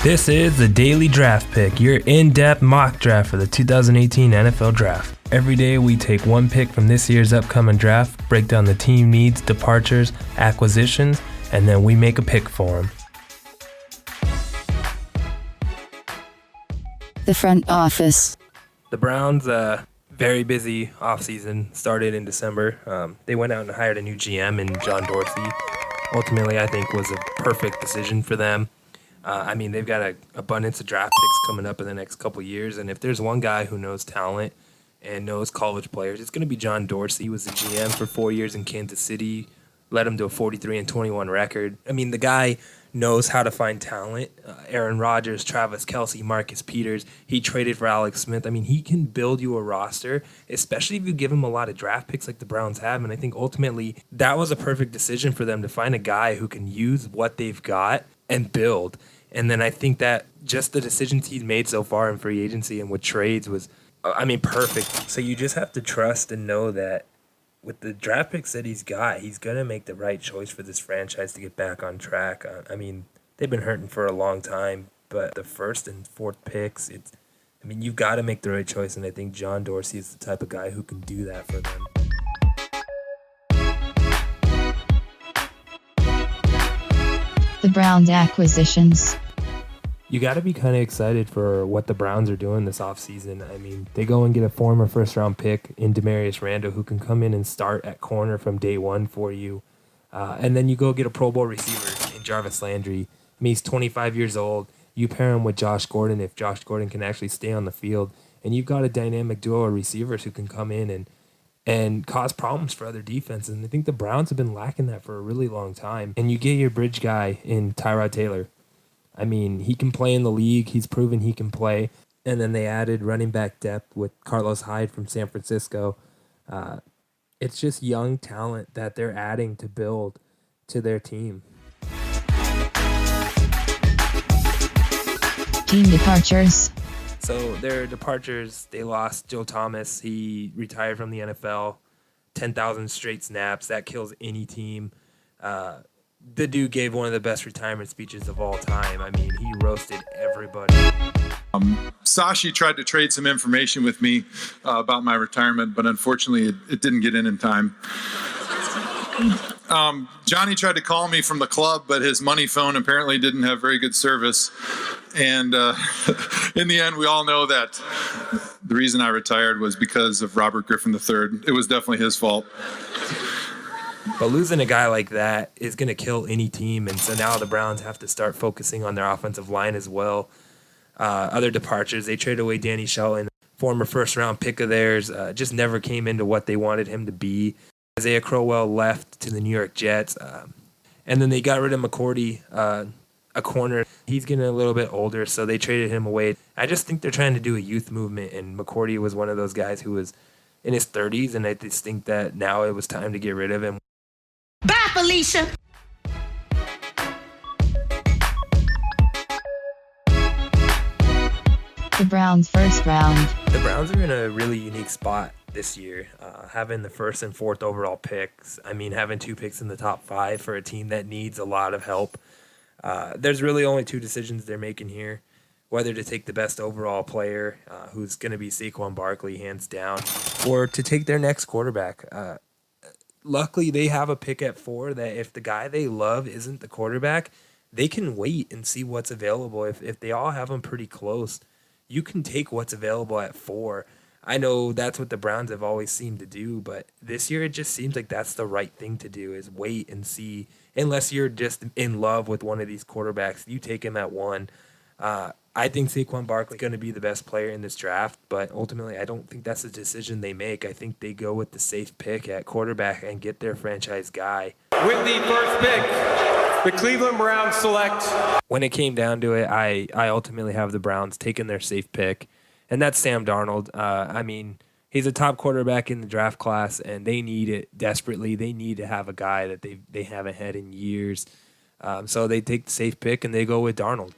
This is the Daily Draft Pick, your in-depth mock draft for the 2018 NFL Draft. Every day we take one pick from this year's upcoming draft, break down the team needs, departures, acquisitions, and then we make a pick for them. The front office. The Browns, very busy offseason, started in December. They went out and hired a new GM in John Dorsey. Ultimately, I think was a perfect decision for them. They've got an abundance of draft picks coming up in the next couple years, and if there's one guy who knows talent and knows college players, it's going to be John Dorsey. He was the GM for 4 years in Kansas City, led him to a 43-21 record. The guy knows how to find talent. Aaron Rodgers, Travis Kelce, Marcus Peters. He traded for Alex Smith. He can build you a roster, especially if you give him a lot of draft picks like the Browns have. And I think ultimately that was a perfect decision for them to find a guy who can use what they've got and build. And then I think that just the decisions he's made so far in free agency and with trades was, perfect. So you just have to trust and know that with the draft picks that he's got, he's going to make the right choice for this franchise to get back on track. They've been hurting for a long time, but the first and fourth picks, you've got to make the right choice, and I think John Dorsey is the type of guy who can do that for them. The Browns acquisitions. You got to be kind of excited for what the Browns are doing this offseason. They go and get a former first-round pick in Demarius Randall who can come in and start at corner from day one for you. And then you go get a Pro Bowl receiver in Jarvis Landry. He's 25 years old. You pair him with Josh Gordon if Josh Gordon can actually stay on the field. And you've got a dynamic duo of receivers who can come in and cause problems for other defenses. And I think the Browns have been lacking that for a really long time. And you get your bridge guy in Tyrod Taylor. He can play in the league. He's proven he can play. And then they added running back depth with Carlos Hyde from San Francisco. It's just young talent that they're adding to build to their team. Team departures. So their departures, they lost Joe Thomas. He retired from the NFL. 10,000 straight snaps. That kills any team. The dude gave one of the best retirement speeches of all time. He roasted everybody. Sashi tried to trade some information with me about my retirement, but unfortunately it didn't get in time. Johnny tried to call me from the club, but his money phone apparently didn't have very good service. And in the end, we all know that the reason I retired was because of Robert Griffin III. It was definitely his fault. But losing a guy like that is going to kill any team, and so now the Browns have to start focusing on their offensive line as well. Other departures, they traded away Danny Shelton, former first-round pick of theirs, just never came into what they wanted him to be. Isaiah Crowell left to the New York Jets, and then they got rid of McCourty, a corner. He's getting a little bit older, so they traded him away. I just think they're trying to do a youth movement, and McCourty was one of those guys who was in his 30s, and I just think that now it was time to get rid of him. Bye, Felicia. The Browns first round. The Browns are in a really unique spot this year, having the first and fourth overall picks. Having two picks in the top five for a team that needs a lot of help. There's really only two decisions they're making here. Whether to take the best overall player, who's going to be Saquon Barkley, hands down, or to take their next quarterback. Luckily, they have a pick at 4 that if the guy they love isn't the quarterback, they can wait and see what's available. If they all have them pretty close, you can take what's available at 4. I know that's what the Browns have always seemed to do, but this year it just seems like that's the right thing to do, is wait and see. Unless you're just in love with one of these quarterbacks, you take him at 1. I think Saquon Barkley is going to be the best player in this draft, but ultimately I don't think that's a decision they make. I think they go with the safe pick at quarterback and get their franchise guy. With the first pick, the Cleveland Browns select. When it came down to it, I ultimately have the Browns taking their safe pick, and that's Sam Darnold. He's a top quarterback in the draft class, and they need it desperately. They need to have a guy that they haven't had in years. So they take the safe pick, and they go with Darnold.